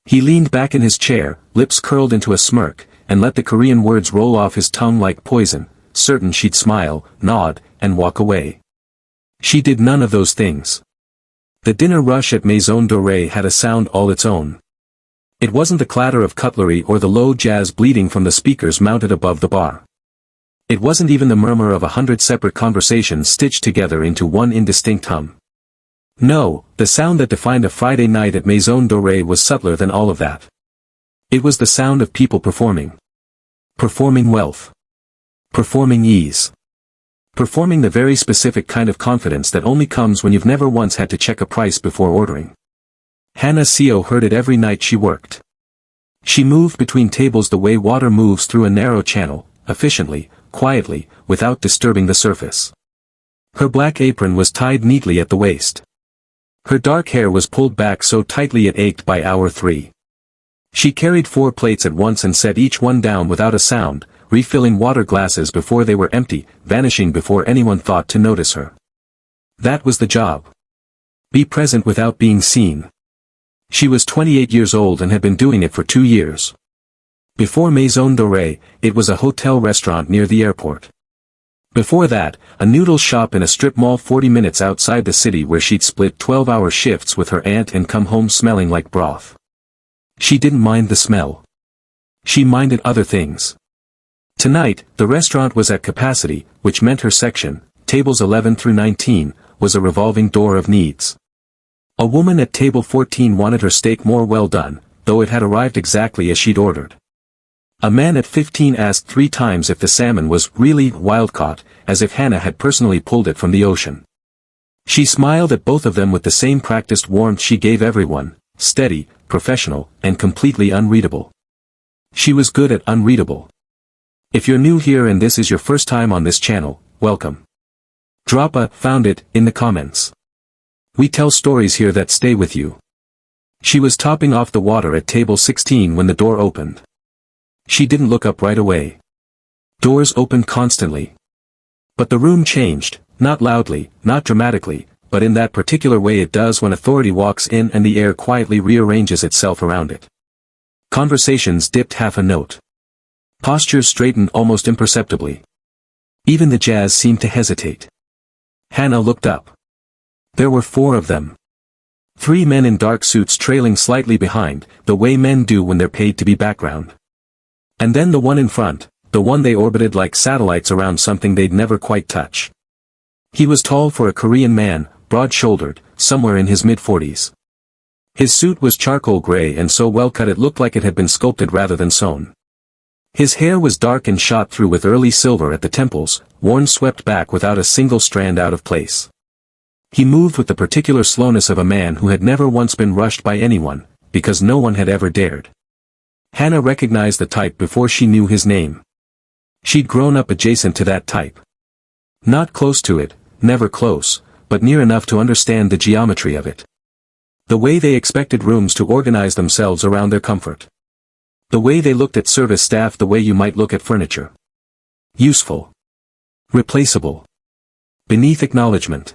He leaned back in his chair, lips curled into a smirk, and let the Korean words roll off his tongue like poison, certain she'd smile, nod, and walk away. She did none of those things. The dinner rush at Maison Dorée had a sound all its own. It wasn't the clatter of cutlery or the low jazz bleeding from the speakers mounted above the bar. It wasn't even the murmur of 100 separate conversations stitched together into one indistinct hum. No, the sound that defined a Friday night at Maison Dorée was subtler than all of that. It was the sound of people performing. Performing wealth. Performing ease. Performing the very specific kind of confidence that only comes when you've never once had to check a price before ordering. Hana Seo heard it every night she worked. She moved between tables the way water moves through a narrow channel, efficiently, quietly, without disturbing the surface. Her black apron was tied neatly at the waist. Her dark hair was pulled back so tightly it ached by hour 3. She carried 4 plates at once and set each one down without a sound, refilling water glasses before they were empty, vanishing before anyone thought to notice her. That was the job. Be present without being seen. She was 28 years old and had been doing it for 2 years. Before Maison Dorée, it was a hotel restaurant near the airport. Before that, a noodle shop in a strip mall 40 minutes outside the city where she'd split 12-hour shifts with her aunt and come home smelling like broth. She didn't mind the smell. She minded other things. Tonight, the restaurant was at capacity, which meant her section, tables 11 through 19, was a revolving door of needs. A woman at table 14 wanted her steak more well done, though it had arrived exactly as she'd ordered. A man at 15 asked 3 times if the salmon was really wild-caught, as if Hana had personally pulled it from the ocean. She smiled at both of them with the same practiced warmth she gave everyone, steady, professional, and completely unreadable. She was good at unreadable. If you're new here and this is your first time on this channel, welcome. Drop a "found it" in the comments. We tell stories here that stay with you. She was topping off the water at table 16 when the door opened. She didn't look up right away. Doors opened constantly. But the room changed, not loudly, not dramatically, but in that particular way it does when authority walks in and the air quietly rearranges itself around it. Conversations dipped half a note. Postures straightened almost imperceptibly. Even the jazz seemed to hesitate. Hana looked up. There were 4 of them. 3 men in dark suits trailing slightly behind, the way men do when they're paid to be background. And then the one in front, the one they orbited like satellites around something they'd never quite touch. He was tall for a Korean man, broad-shouldered, somewhere in his mid-40s. His suit was charcoal gray and so well cut it looked like it had been sculpted rather than sewn. His hair was dark and shot through with early silver at the temples, worn swept back without a single strand out of place. He moved with the particular slowness of a man who had never once been rushed by anyone, because no one had ever dared. Hana recognized the type before she knew his name. She'd grown up adjacent to that type. Not close to it, never close, but near enough to understand the geometry of it. The way they expected rooms to organize themselves around their comfort. The way they looked at service staff the way you might look at furniture. Useful. Replaceable. Beneath acknowledgement.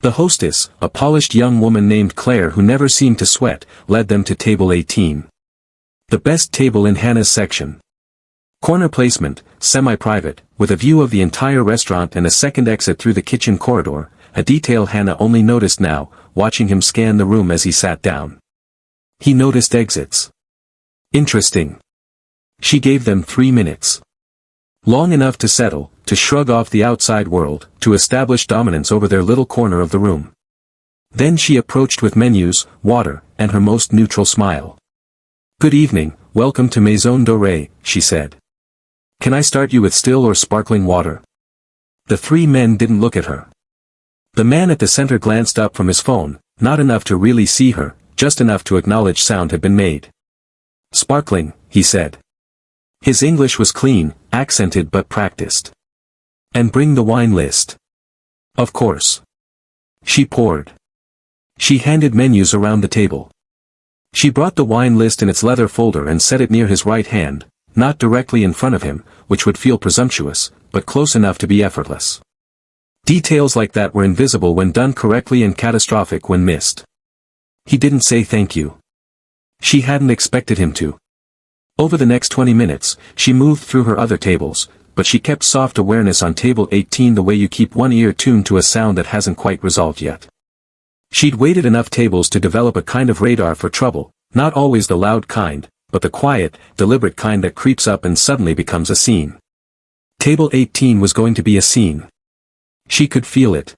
The hostess, a polished young woman named Claire who never seemed to sweat, led them to table 18. The best table in Hana's section. Corner placement, semi-private, with a view of the entire restaurant and a second exit through the kitchen corridor, a detail Hana only noticed now, watching him scan the room as he sat down. He noticed exits. Interesting. She gave them 3 minutes. Long enough to settle, to shrug off the outside world, to establish dominance over their little corner of the room. Then she approached with menus, water, and her most neutral smile. "Good evening, welcome to Maison Dorée," she said. "Can I start you with still or sparkling water?" The 3 men didn't look at her. The man at the center glanced up from his phone, not enough to really see her, just enough to acknowledge sound had been made. "Sparkling," he said. His English was clean, accented but practiced. "And bring the wine list." "Of course." She poured. She handed menus around the table. She brought the wine list in its leather folder and set it near his right hand, not directly in front of him, which would feel presumptuous, but close enough to be effortless. Details like that were invisible when done correctly and catastrophic when missed. He didn't say thank you. She hadn't expected him to. Over the next 20 minutes, she moved through her other tables, but she kept soft awareness on table 18 the way you keep one ear tuned to a sound that hasn't quite resolved yet. She'd waited enough tables to develop a kind of radar for trouble, not always the loud kind, but the quiet, deliberate kind that creeps up and suddenly becomes a scene. Table 18 was going to be a scene. She could feel it.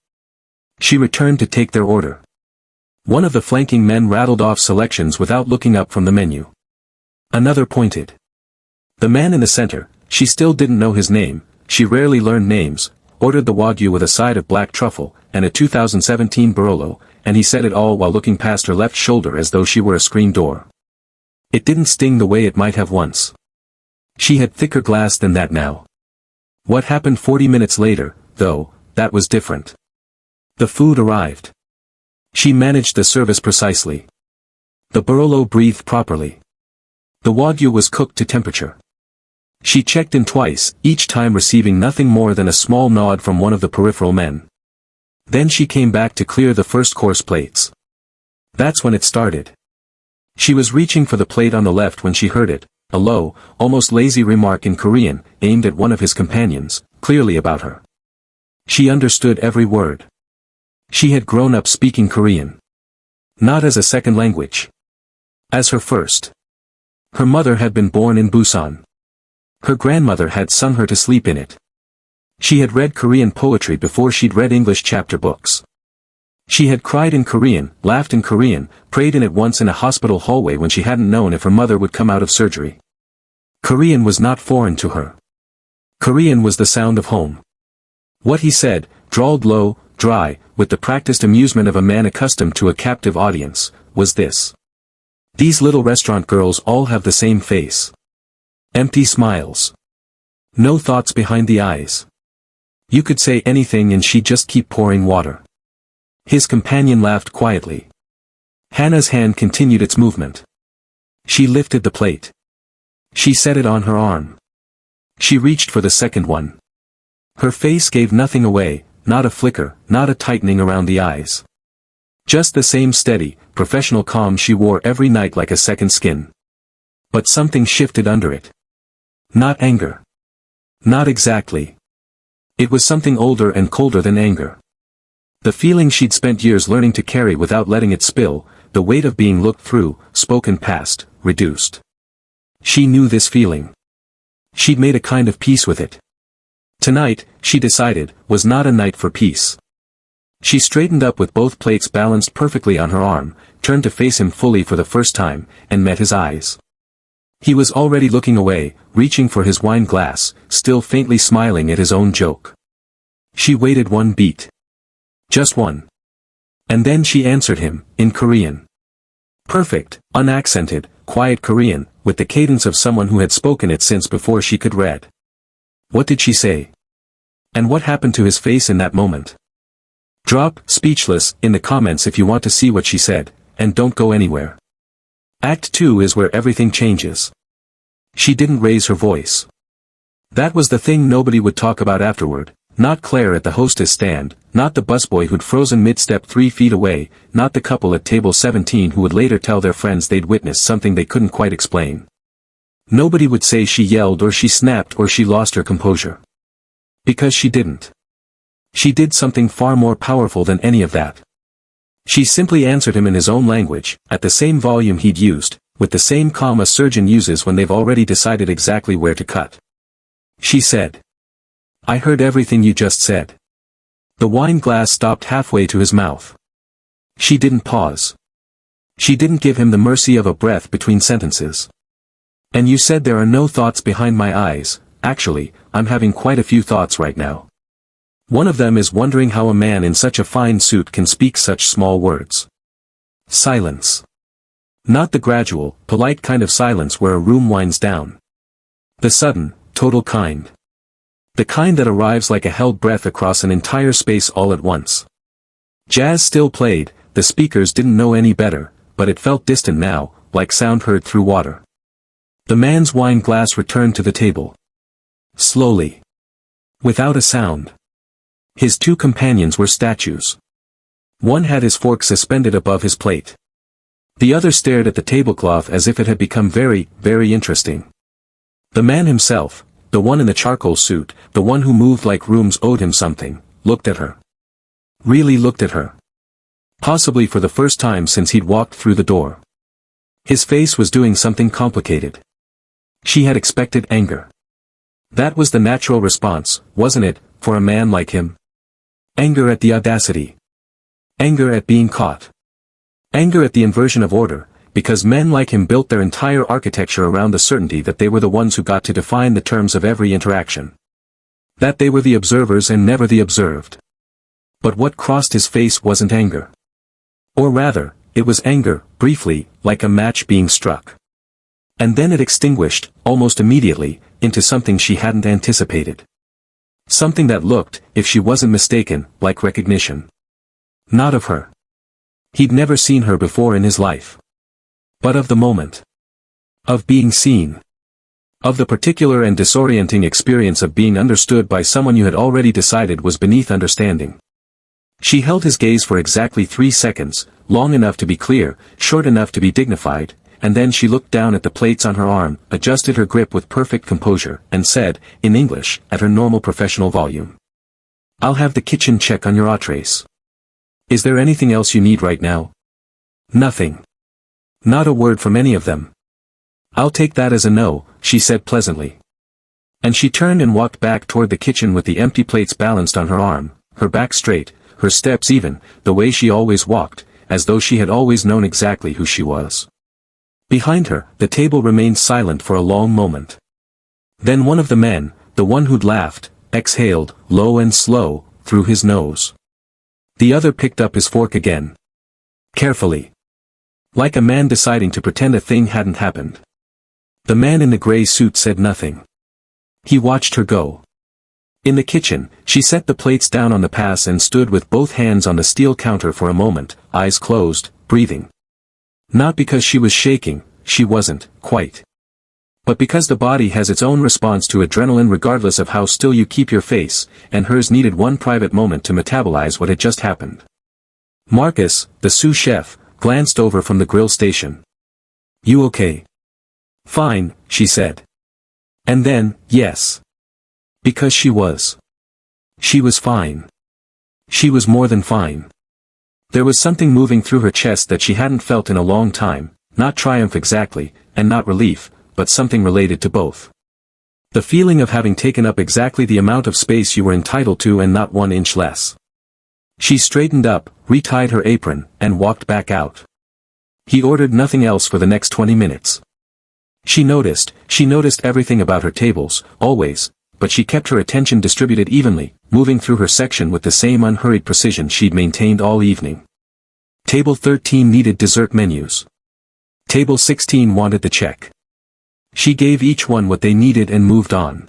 She returned to take their order. One of the flanking men rattled off selections without looking up from the menu. Another pointed. The man in the center, she still didn't know his name, she rarely learned names, ordered the wagyu with a side of black truffle, and a 2017 Barolo, and he said it all while looking past her left shoulder as though she were a screen door. It didn't sting the way it might have once. She had thicker glass than that now. What happened 40 minutes later, though, that was different. The food arrived. She managed the service precisely. The Barolo breathed properly. The wagyu was cooked to temperature. She checked in twice, each time receiving nothing more than a small nod from one of the peripheral men. Then she came back to clear the first course plates. That's when it started. She was reaching for the plate on the left when she heard it, a low, almost lazy remark in Korean, aimed at one of his companions, clearly about her. She understood every word. She had grown up speaking Korean. Not as a second language. As her first. Her mother had been born in Busan. Her grandmother had sung her to sleep in it. She had read Korean poetry before she'd read English chapter books. She had cried in Korean, laughed in Korean, prayed in it once in a hospital hallway when she hadn't known if her mother would come out of surgery. Korean was not foreign to her. Korean was the sound of home. What he said, drawled low, dry, with the practiced amusement of a man accustomed to a captive audience, was this. These little restaurant girls all have the same face. Empty smiles. No thoughts behind the eyes. You could say anything and she'd just keep pouring water. His companion laughed quietly. Hana's hand continued its movement. She lifted the plate. She set it on her arm. She reached for the second one. Her face gave nothing away, not a flicker, not a tightening around the eyes. Just the same steady, professional calm she wore every night like a second skin. But something shifted under it. Not anger. Not exactly. It was something older and colder than anger. The feeling she'd spent years learning to carry without letting it spill, the weight of being looked through, spoken past, reduced. She knew this feeling. She'd made a kind of peace with it. Tonight, she decided, was not a night for peace. She straightened up with both plates balanced perfectly on her arm, turned to face him fully for the first time, and met his eyes. He was already looking away, reaching for his wine glass, still faintly smiling at his own joke. She waited one beat. Just one. And then she answered him, in Korean. Perfect, unaccented, quiet Korean, with the cadence of someone who had spoken it since before she could read. What did she say? And what happened to his face in that moment? Drop, speechless, in the comments if you want to see what she said, and don't go anywhere. Act 2 is where everything changes. She didn't raise her voice. That was the thing nobody would talk about afterward, not Claire at the hostess stand, not the busboy who'd frozen mid-step 3 feet away, not the couple at table 17 who would later tell their friends they'd witnessed something they couldn't quite explain. Nobody would say she yelled or she snapped or she lost her composure. Because she didn't. She did something far more powerful than any of that. She simply answered him in his own language, at the same volume he'd used, with the same calm a surgeon uses when they've already decided exactly where to cut. She said. I heard everything you just said. The wine glass stopped halfway to his mouth. She didn't pause. She didn't give him the mercy of a breath between sentences. And you said there are no thoughts behind my eyes. Actually, I'm having quite a few thoughts right now. One of them is wondering how a man in such a fine suit can speak such small words. Silence. Not the gradual, polite kind of silence where a room winds down. The sudden, total kind. The kind that arrives like a held breath across an entire space all at once. Jazz still played, the speakers didn't know any better, but it felt distant now, like sound heard through water. The man's wine glass returned to the table. Slowly. Without a sound. His two companions were statues. One had his fork suspended above his plate. The other stared at the tablecloth as if it had become very, very interesting. The man himself, the one in the charcoal suit, the one who moved like rooms owed him something, looked at her. Really looked at her. Possibly for the first time since he'd walked through the door. His face was doing something complicated. She had expected anger. That was the natural response, wasn't it, for a man like him? Anger at the audacity. Anger at being caught. Anger at the inversion of order, because men like him built their entire architecture around the certainty that they were the ones who got to define the terms of every interaction. That they were the observers and never the observed. But what crossed his face wasn't anger. Or rather, it was anger, briefly, like a match being struck. And then it extinguished, almost immediately, into something she hadn't anticipated. Something that looked, if she wasn't mistaken, like recognition. Not of her. He'd never seen her before in his life. But of the moment. Of being seen. Of the particular and disorienting experience of being understood by someone you had already decided was beneath understanding. She held his gaze for exactly 3 seconds, long enough to be clear, short enough to be dignified, and then she looked down at the plates on her arm, adjusted her grip with perfect composure, and said, in English, at her normal professional volume. "I'll have the kitchen check on your entrees. Is there anything else you need right now?" "Nothing. Not a word from any of them." "I'll take that as a no," she said pleasantly. And she turned and walked back toward the kitchen with the empty plates balanced on her arm, her back straight, her steps even, the way she always walked, as though she had always known exactly who she was. Behind her, the table remained silent for a long moment. Then one of the men, the one who'd laughed, exhaled, low and slow, through his nose. The other picked up his fork again. Carefully. Like a man deciding to pretend a thing hadn't happened. The man in the gray suit said nothing. He watched her go. In the kitchen, she set the plates down on the pass and stood with both hands on the steel counter for a moment, eyes closed, breathing. Not because she was shaking, she wasn't, quite. But because the body has its own response to adrenaline regardless of how still you keep your face, and hers needed one private moment to metabolize what had just happened. Marcus, the sous chef, glanced over from the grill station. "You okay?" "Fine," she said. And then, yes. Because she was. She was fine. She was more than fine. There was something moving through her chest that she hadn't felt in a long time, not triumph exactly, and not relief, but something related to both. The feeling of having taken up exactly the amount of space you were entitled to and not 1 inch less. She straightened up, retied her apron, and walked back out. He ordered nothing else for the next 20 minutes. She noticed everything about her tables, always, but she kept her attention distributed evenly, moving through her section with the same unhurried precision she'd maintained all evening. Table 13 needed dessert menus. Table 16 wanted the check. She gave each one what they needed and moved on.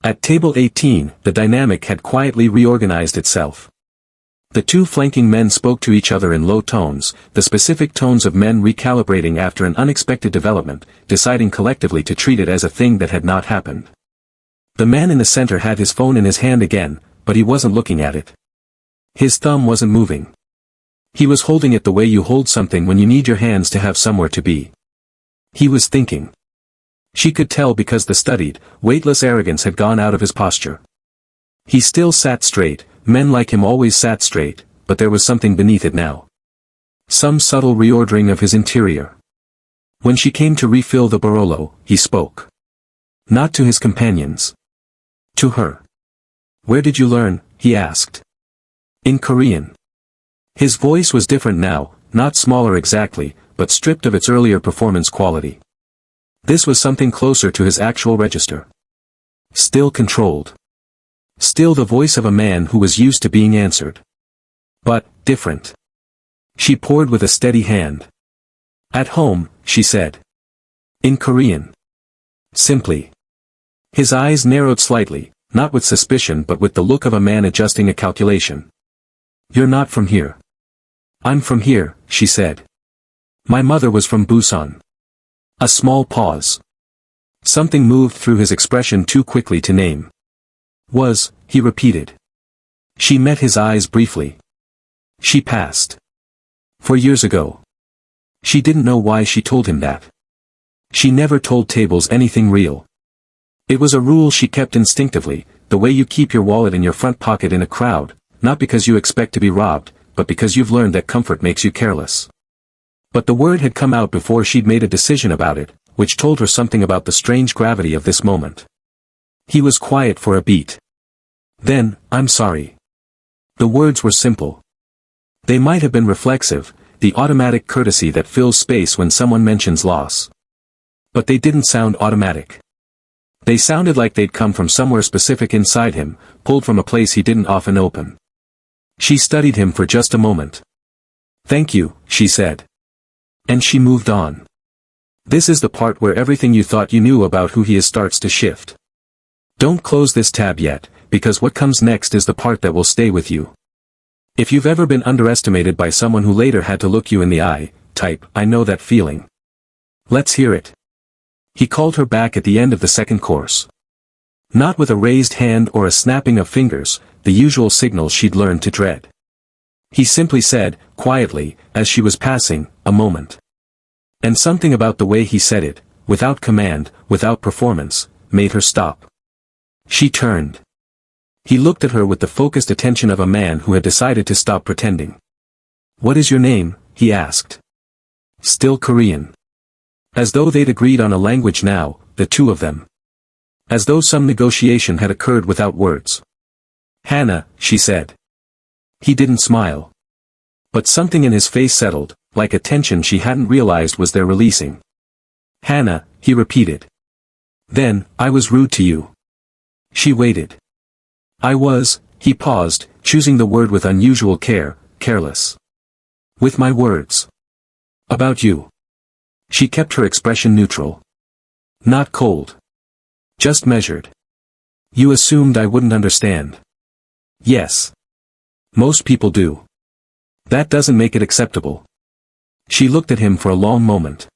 At table 18, the dynamic had quietly reorganized itself. The two flanking men spoke to each other in low tones, the specific tones of men recalibrating after an unexpected development, deciding collectively to treat it as a thing that had not happened. The man in the center had his phone in his hand again, but he wasn't looking at it. His thumb wasn't moving. He was holding it the way you hold something when you need your hands to have somewhere to be. He was thinking. She could tell because the studied, weightless arrogance had gone out of his posture. He still sat straight, men like him always sat straight, but there was something beneath it now. Some subtle reordering of his interior. When she came to refill the Barolo, he spoke. Not to his companions. To her. "Where did you learn?" he asked. "In Korean." His voice was different now, not smaller exactly, but stripped of its earlier performance quality. This was something closer to his actual register. Still controlled. Still the voice of a man who was used to being answered. But, different. She poured with a steady hand. "At home," she said. "In Korean." Simply. His eyes narrowed slightly, not with suspicion but with the look of a man adjusting a calculation. "You're not from here." "I'm from here," she said. "My mother was from Busan." A small pause. Something moved through his expression too quickly to name. "Was," he repeated. She met his eyes briefly. "She passed. 4 years ago." She didn't know why she told him that. She never told tables anything real. It was a rule she kept instinctively, the way you keep your wallet in your front pocket in a crowd, not because you expect to be robbed, but because you've learned that comfort makes you careless. But the word had come out before she'd made a decision about it, which told her something about the strange gravity of this moment. He was quiet for a beat. Then, "I'm sorry." The words were simple. They might have been reflexive, the automatic courtesy that fills space when someone mentions loss. But they didn't sound automatic. They sounded like they'd come from somewhere specific inside him, pulled from a place he didn't often open. She studied him for just a moment. "Thank you," she said. And she moved on. This is the part where everything you thought you knew about who he is starts to shift. Don't close this tab yet, because what comes next is the part that will stay with you. If you've ever been underestimated by someone who later had to look you in the eye, type, "I know that feeling." Let's hear it. He called her back at the end of the second course. Not with a raised hand or a snapping of fingers, the usual signal she'd learned to dread. He simply said, quietly, as she was passing, "A moment." And something about the way he said it, without command, without performance, made her stop. She turned. He looked at her with the focused attention of a man who had decided to stop pretending. "What is your name?" he asked. Still Korean. As though they'd agreed on a language now, the two of them. As though some negotiation had occurred without words. "Hana," she said. He didn't smile. But something in his face settled, like a tension she hadn't realized was there releasing. "Hana," he repeated. "Then, I was rude to you." She waited. "I was," he paused, choosing the word with unusual care, "careless." "With my words." "About you." She kept her expression neutral. Not cold. Just measured. "You assumed I wouldn't understand." "Yes. Most people do. That doesn't make it acceptable." She looked at him for a long moment.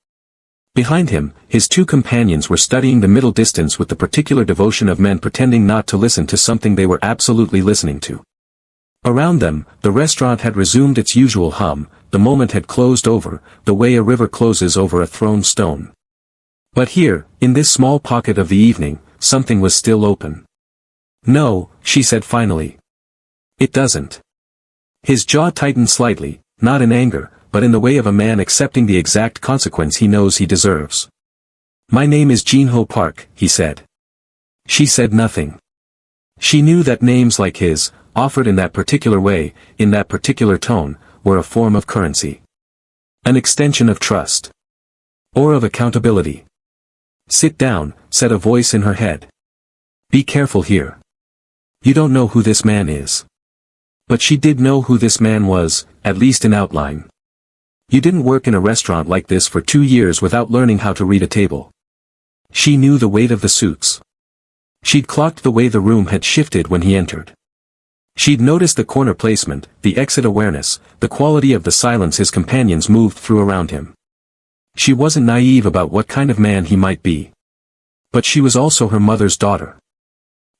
Behind him, his two companions were studying the middle distance with the particular devotion of men pretending not to listen to something they were absolutely listening to. Around them, the restaurant had resumed its usual hum, the moment had closed over, the way a river closes over a thrown stone. But here, in this small pocket of the evening, something was still open. "No," she said finally. "It doesn't." His jaw tightened slightly, not in anger, but in the way of a man accepting the exact consequence he knows he deserves. "My name is Jinho Park," he said. She said nothing. She knew that names like his, offered in that particular way, in that particular tone, were a form of currency. An extension of trust. Or of accountability. "Sit down," said a voice in her head. "Be careful here. You don't know who this man is." But she did know who this man was, at least in outline. You didn't work in a restaurant like this for 2 years without learning how to read a table. She knew the weight of the suits. She'd clocked the way the room had shifted when he entered. She'd noticed the corner placement, the exit awareness, the quality of the silence his companions moved through around him. She wasn't naive about what kind of man he might be. But she was also her mother's daughter.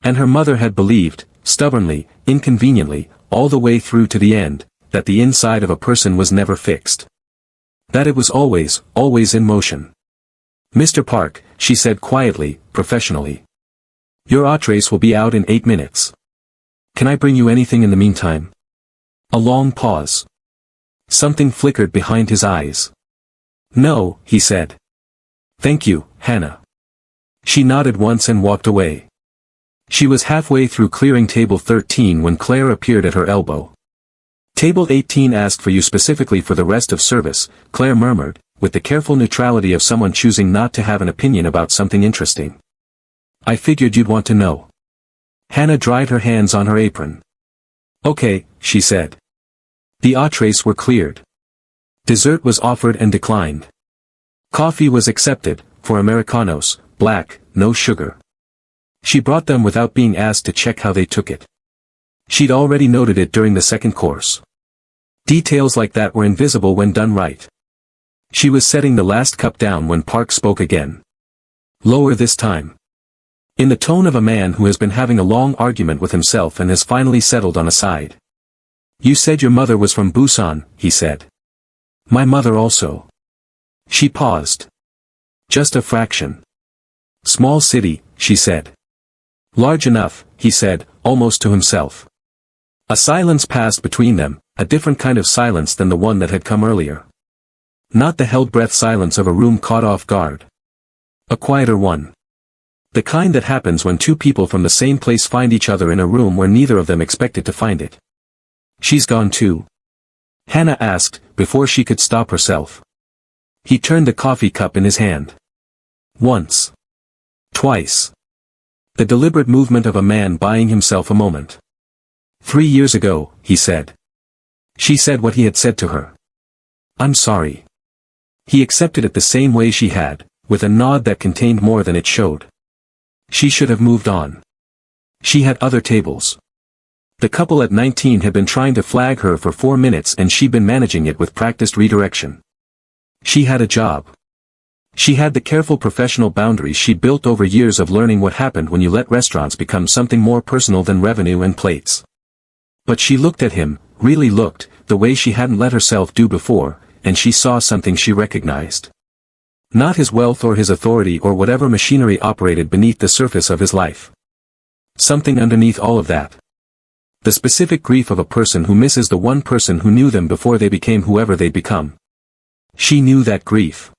And her mother had believed, stubbornly, inconveniently, all the way through to the end, that the inside of a person was never fixed. That it was always, always in motion. "Mr. Park," she said quietly, professionally. "Your Waitress will be out in 8 minutes. Can I bring you anything in the meantime?" A long pause. Something flickered behind his eyes. "No," he said. "Thank you, Hana." She nodded once and walked away. She was halfway through clearing table 13 when Claire appeared at her elbow. "Table 18 asked for you specifically for the rest of service," Claire murmured, with the careful neutrality of someone choosing not to have an opinion about something interesting. "I figured you'd want to know." Hana dried her hands on her apron. "Okay," she said. The entrees were cleared. Dessert was offered and declined. Coffee was accepted, for Americanos, black, no sugar. She brought them without being asked to check how they took it. She'd already noted it during the second course. Details like that were invisible when done right. She was setting the last cup down when Park spoke again. Lower this time. In the tone of a man who has been having a long argument with himself and has finally settled on a side. "You said your mother was from Busan," he said. "My mother also." She paused. Just a fraction. Small city, she said. Large enough, he said, almost to himself. A silence passed between them, a different kind of silence than the one that had come earlier. Not the held-breath silence of a room caught off guard. A quieter one. The kind that happens when two people from the same place find each other in a room where neither of them expected to find it. She's gone too? Hana asked, before she could stop herself. He turned the coffee cup in his hand. Once. Twice. The deliberate movement of a man buying himself a moment. 3 years ago, he said. She said what he had said to her. I'm sorry. He accepted it the same way she had, with a nod that contained more than it showed. She should have moved on. She had other tables. The couple at 19 had been trying to flag her for 4 minutes and she'd been managing it with practiced redirection. She had a job. She had the careful professional boundaries she'd built over years of learning what happened when you let restaurants become something more personal than revenue and plates. But she looked at him, really looked, the way she hadn't let herself do before, and she saw something she recognized. Not his wealth or his authority or whatever machinery operated beneath the surface of his life. Something underneath all of that. The specific grief of a person who misses the one person who knew them before they became whoever they'd become. She knew that grief.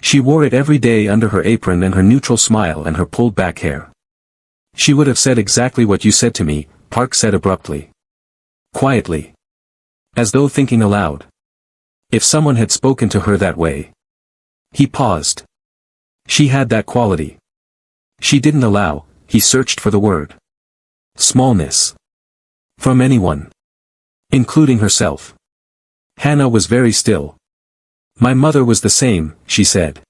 She wore it every day under her apron and her neutral smile and her pulled back hair. She would have said exactly what you said to me, Park said abruptly. Quietly. As though thinking aloud. If someone had spoken to her that way. He paused. She had that quality. She didn't allow, he searched for the word. Smallness. From anyone. Including herself. Hana was very still. My mother was the same, she said.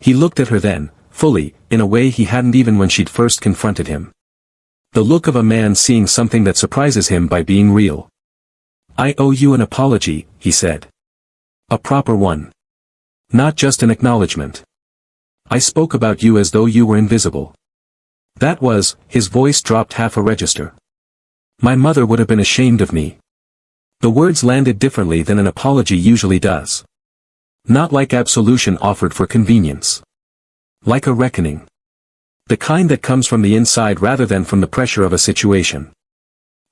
He looked at her then, fully, in a way he hadn't even when she'd first confronted him. The look of a man seeing something that surprises him by being real. I owe you an apology, he said. A proper one. Not just an acknowledgement. I spoke about you as though you were invisible. That was, his voice dropped half a register. My mother would have been ashamed of me. The words landed differently than an apology usually does. Not like absolution offered for convenience. Like a reckoning. The kind that comes from the inside rather than from the pressure of a situation.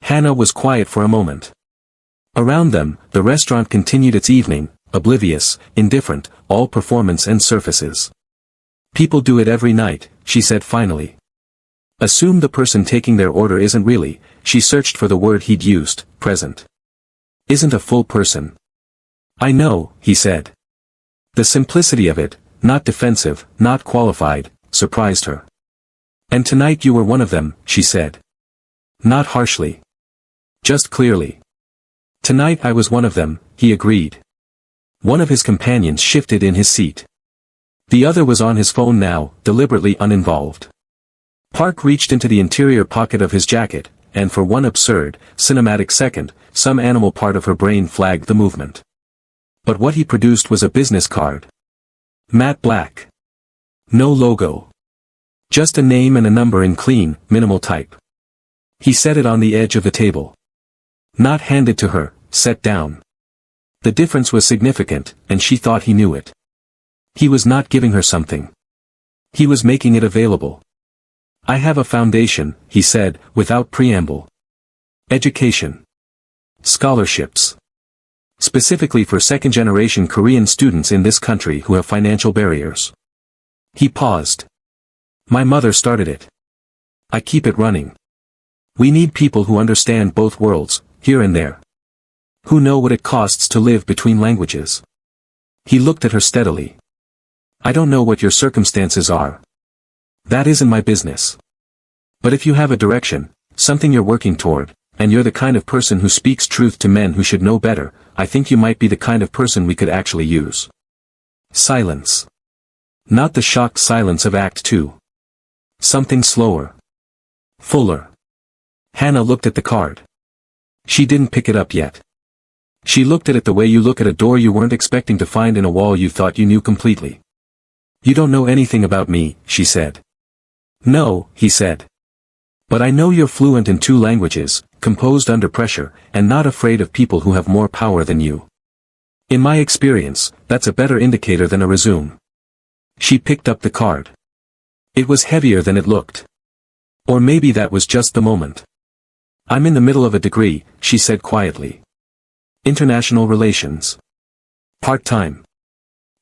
Hana was quiet for a moment. Around them, the restaurant continued its evening, oblivious, indifferent, all performance and surfaces. People do it every night, she said finally. Assume the person taking their order isn't really, she searched for the word he'd used, present. Isn't a full person. I know, he said. The simplicity of it, not defensive, not qualified, surprised her. And tonight you were one of them, she said. Not harshly. Just clearly. Tonight I was one of them, he agreed. One of his companions shifted in his seat. The other was on his phone now, deliberately uninvolved. Park reached into the interior pocket of his jacket, and for one absurd, cinematic second, some animal part of her brain flagged the movement. But what he produced was a business card. Matte black. No logo. Just a name and a number in clean, minimal type. He set it on the edge of the table. Not handed to her, set down. The difference was significant, and she thought he knew it. He was not giving her something. He was making it available. I have a foundation, he said, without preamble. Education. Scholarships. Specifically for second-generation Korean students in this country who have financial barriers. He paused. My mother started it. I keep it running. We need people who understand both worlds, here and there. Who know what it costs to live between languages. He looked at her steadily. I don't know what your circumstances are. That isn't my business. But if you have a direction, something you're working toward, and you're the kind of person who speaks truth to men who should know better, I think you might be the kind of person we could actually use. Silence. Not the shocked silence of Act 2. Something slower. Fuller. Hana looked at the card. She didn't pick it up yet. She looked at it the way you look at a door you weren't expecting to find in a wall you thought you knew completely. You don't know anything about me, she said. No, he said. But I know you're fluent in 2 languages, composed under pressure, and not afraid of people who have more power than you. In my experience, that's a better indicator than a resume. She picked up the card. It was heavier than it looked. Or maybe that was just the moment. I'm in the middle of a degree, she said quietly. International relations. Part-time.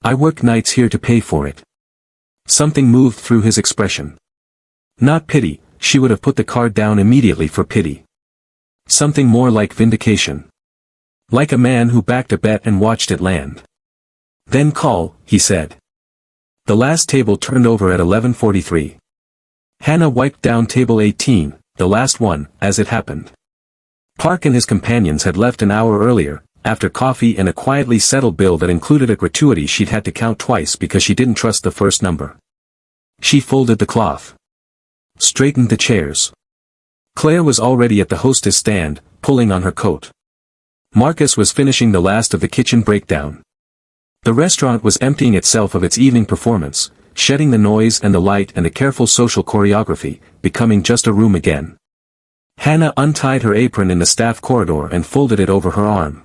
I work nights here to pay for it. Something moved through his expression. Not pity, she would have put the card down immediately for pity. Something more like vindication. Like a man who backed a bet and watched it land. Then call, he said. The last table turned over at 11:43. Hana wiped down table 18, the last one, as it happened. Park and his companions had left an hour earlier, after coffee and a quietly settled bill that included a gratuity she'd had to count twice because she didn't trust the first number. She folded the cloth. Straightened the chairs. Claire was already at the hostess stand, pulling on her coat. Marcus was finishing the last of the kitchen breakdown. The restaurant was emptying itself of its evening performance, shedding the noise and the light and the careful social choreography, becoming just a room again. Hana untied her apron in the staff corridor and folded it over her arm.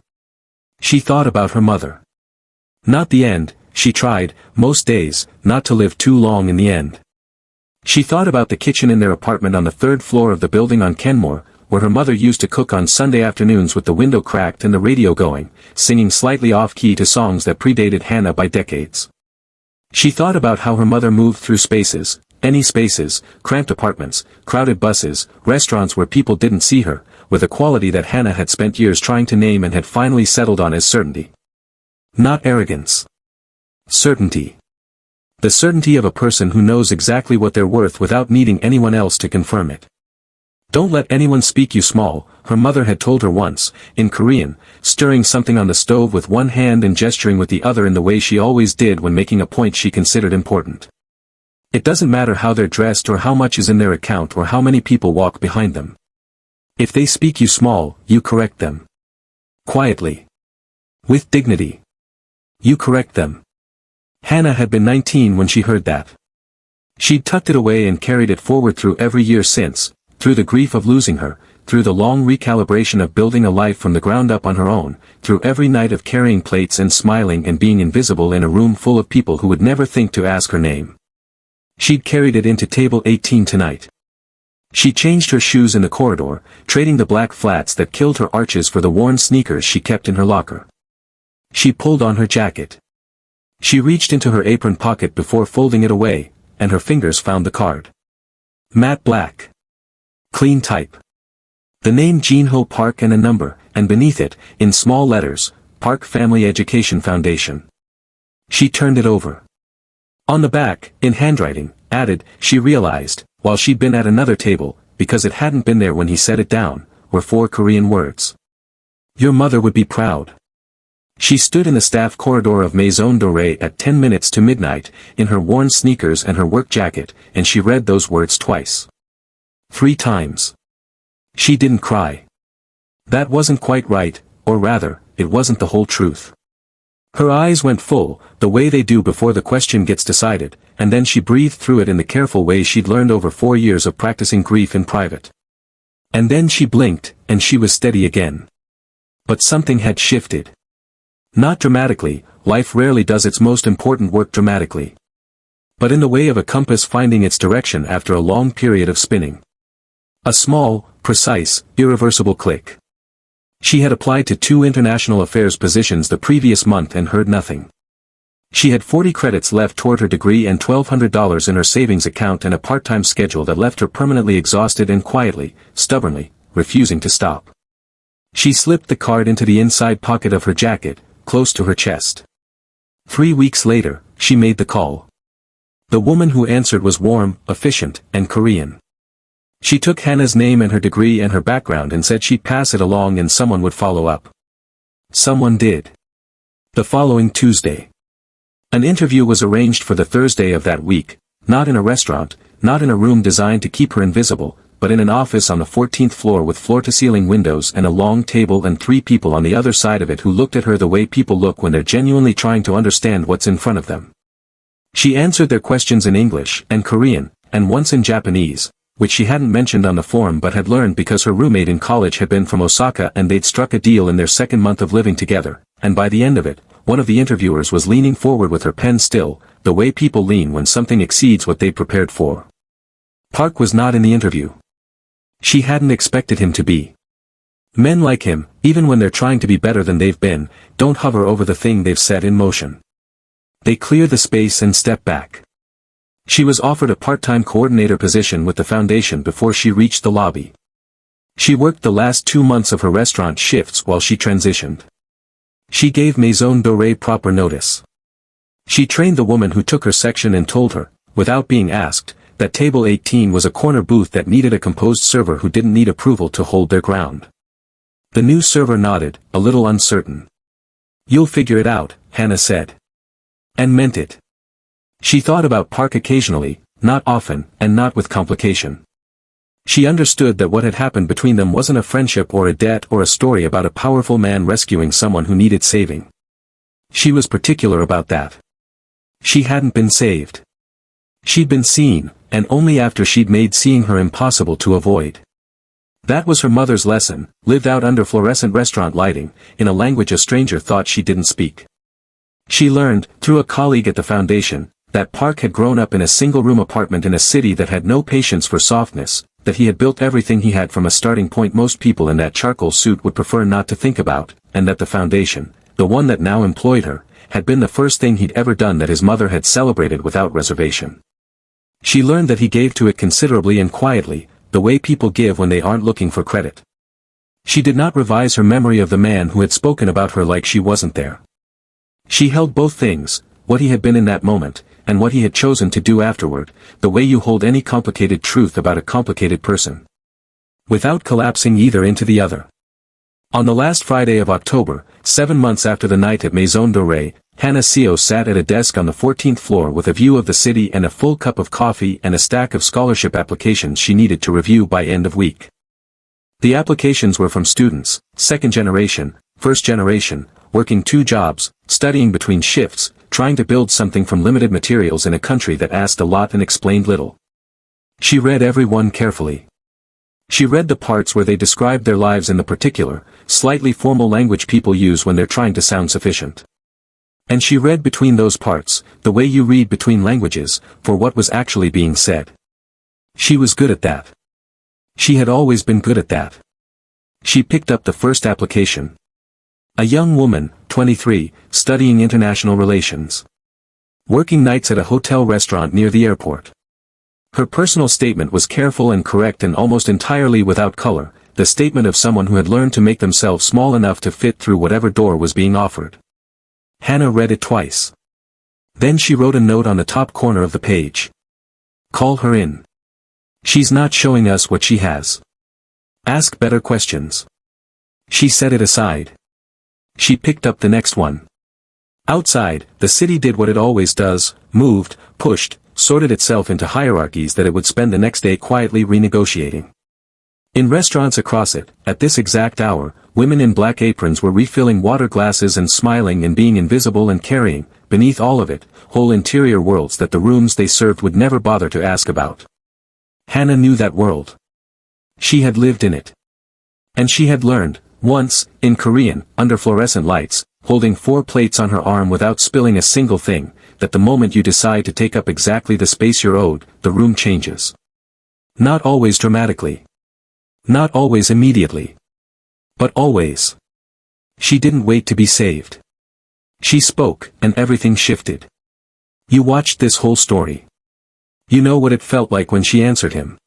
She thought about her mother. Not the end, she tried, most days, not to live too long in the end. She thought about the kitchen in their apartment on the third floor of the building on Kenmore, where her mother used to cook on Sunday afternoons with the window cracked and the radio going, singing slightly off-key to songs that predated Hana by decades. She thought about how her mother moved through spaces, any spaces, cramped apartments, crowded buses, restaurants where people didn't see her, with a quality that Hana had spent years trying to name and had finally settled on as certainty. Not arrogance. Certainty. The certainty of a person who knows exactly what they're worth without needing anyone else to confirm it. Don't let anyone speak you small, her mother had told her once, in Korean, stirring something on the stove with one hand and gesturing with the other in the way she always did when making a point she considered important. It doesn't matter how they're dressed or how much is in their account or how many people walk behind them. If they speak you small, you correct them. Quietly. With dignity. You correct them. Hana had been 19 when she heard that. She'd tucked it away and carried it forward through every year since, through the grief of losing her, through the long recalibration of building a life from the ground up on her own, through every night of carrying plates and smiling and being invisible in a room full of people who would never think to ask her name. She'd carried it into table 18 tonight. She changed her shoes in the corridor, trading the black flats that killed her arches for the worn sneakers she kept in her locker. She pulled on her jacket. She reached into her apron pocket before folding it away, and her fingers found the card. Matte black. Clean type. The name Jinho Park and a number, and beneath it, in small letters, Park Family Education Foundation. She turned it over. On the back, in handwriting, added, she realized, while she'd been at another table, because it hadn't been there when he set it down, were 4 Korean words. Your mother would be proud. She stood in the staff corridor of Maison Dorée at 10 minutes to midnight, in her worn sneakers and her work jacket, and she read those words twice. 3 times. She didn't cry. That wasn't quite right, or rather, it wasn't the whole truth. Her eyes went full, the way they do before the question gets decided, and then she breathed through it in the careful way she'd learned over 4 years of practicing grief in private. And then she blinked, and she was steady again. But something had shifted. Not dramatically, life rarely does its most important work dramatically. But in the way of a compass finding its direction after a long period of spinning. A small, precise, irreversible click. She had applied to 2 international affairs positions the previous month and heard nothing. She had 40 credits left toward her degree and $1,200 in her savings account and a part-time schedule that left her permanently exhausted and quietly, stubbornly, refusing to stop. She slipped the card into the inside pocket of her jacket, close to her chest. 3 weeks later, she made the call. The woman who answered was warm, efficient, and Korean. She took Hana's name and her degree and her background and said she'd pass it along and someone would follow up. Someone did. The following Tuesday. An interview was arranged for the Thursday of that week, not in a restaurant, not in a room designed to keep her invisible, but in an office on the 14th floor with floor-to-ceiling windows and a long table and 3 people on the other side of it who looked at her the way people look when they're genuinely trying to understand what's in front of them. She answered their questions in English and Korean, and once in Japanese, which she hadn't mentioned on the form but had learned because her roommate in college had been from Osaka and they'd struck a deal in their second month of living together, and by the end of it, one of the interviewers was leaning forward with her pen still, the way people lean when something exceeds what they prepared for. Park was not in the interview. She hadn't expected him to be. Men like him, even when they're trying to be better than they've been, don't hover over the thing they've set in motion. They clear the space and step back. She was offered a part-time coordinator position with the foundation before she reached the lobby. She worked the last 2 months of her restaurant shifts while she transitioned. She gave Maison Dorée proper notice. She trained the woman who took her section and told her, without being asked, that table 18 was a corner booth that needed a composed server who didn't need approval to hold their ground. The new server nodded, a little uncertain. "You'll figure it out," Hana said. And meant it. She thought about Park occasionally, not often, and not with complication. She understood that what had happened between them wasn't a friendship or a debt or a story about a powerful man rescuing someone who needed saving. She was particular about that. She hadn't been saved. She'd been seen, and only after she'd made seeing her impossible to avoid. That was her mother's lesson, lived out under fluorescent restaurant lighting, in a language a stranger thought she didn't speak. She learned, through a colleague at the foundation, that Park had grown up in a single-room apartment in a city that had no patience for softness, that he had built everything he had from a starting point most people in that charcoal suit would prefer not to think about, and that the foundation, the one that now employed her, had been the first thing he'd ever done that his mother had celebrated without reservation. She learned that he gave to it considerably and quietly, the way people give when they aren't looking for credit. She did not revise her memory of the man who had spoken about her like she wasn't there. She held both things, what he had been in that moment, and what he had chosen to do afterward, the way you hold any complicated truth about a complicated person. Without collapsing either into the other. On the last Friday of October, 7 months after the night at Maison Dorée, Hana Seo sat at a desk on the 14th floor with a view of the city and a full cup of coffee and a stack of scholarship applications she needed to review by end of week. The applications were from students, second generation, first generation, working 2 jobs, studying between shifts, trying to build something from limited materials in a country that asked a lot and explained little. She read every one carefully. She read the parts where they described their lives in the particular, slightly formal language people use when they're trying to sound sufficient. And she read between those parts, the way you read between languages, for what was actually being said. She was good at that. She had always been good at that. She picked up the first application. A young woman, 23, studying international relations. Working nights at a hotel restaurant near the airport. Her personal statement was careful and correct and almost entirely without color, the statement of someone who had learned to make themselves small enough to fit through whatever door was being offered. Hana read it twice. Then she wrote a note on the top corner of the page. Call her in. She's not showing us what she has. Ask better questions. She set it aside. She picked up the next one. Outside, the city did what it always does, moved, pushed, sorted itself into hierarchies that it would spend the next day quietly renegotiating. In restaurants across it, at this exact hour, women in black aprons were refilling water glasses and smiling and being invisible and carrying, beneath all of it, whole interior worlds that the rooms they served would never bother to ask about. Hana knew that world. She had lived in it. And she had learned, once, in Korean, under fluorescent lights, holding 4 plates on her arm without spilling a single thing, that the moment you decide to take up exactly the space you're owed, the room changes. Not always dramatically. Not always immediately. But always. She didn't wait to be saved. She spoke, and everything shifted. You watched this whole story. You know what it felt like when she answered him.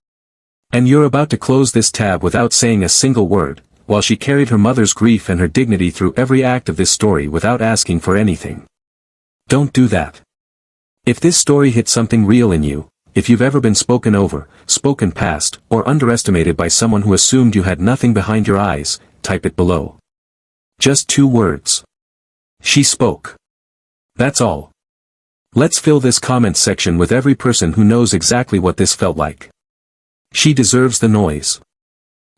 And you're about to close this tab without saying a single word, while she carried her mother's grief and her dignity through every act of this story without asking for anything. Don't do that. If this story hit something real in you, if you've ever been spoken over, spoken past, or underestimated by someone who assumed you had nothing behind your eyes, type it below. Just 2 words. She spoke. That's all. Let's fill this comment section with every person who knows exactly what this felt like. She deserves the noise.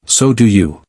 So do you.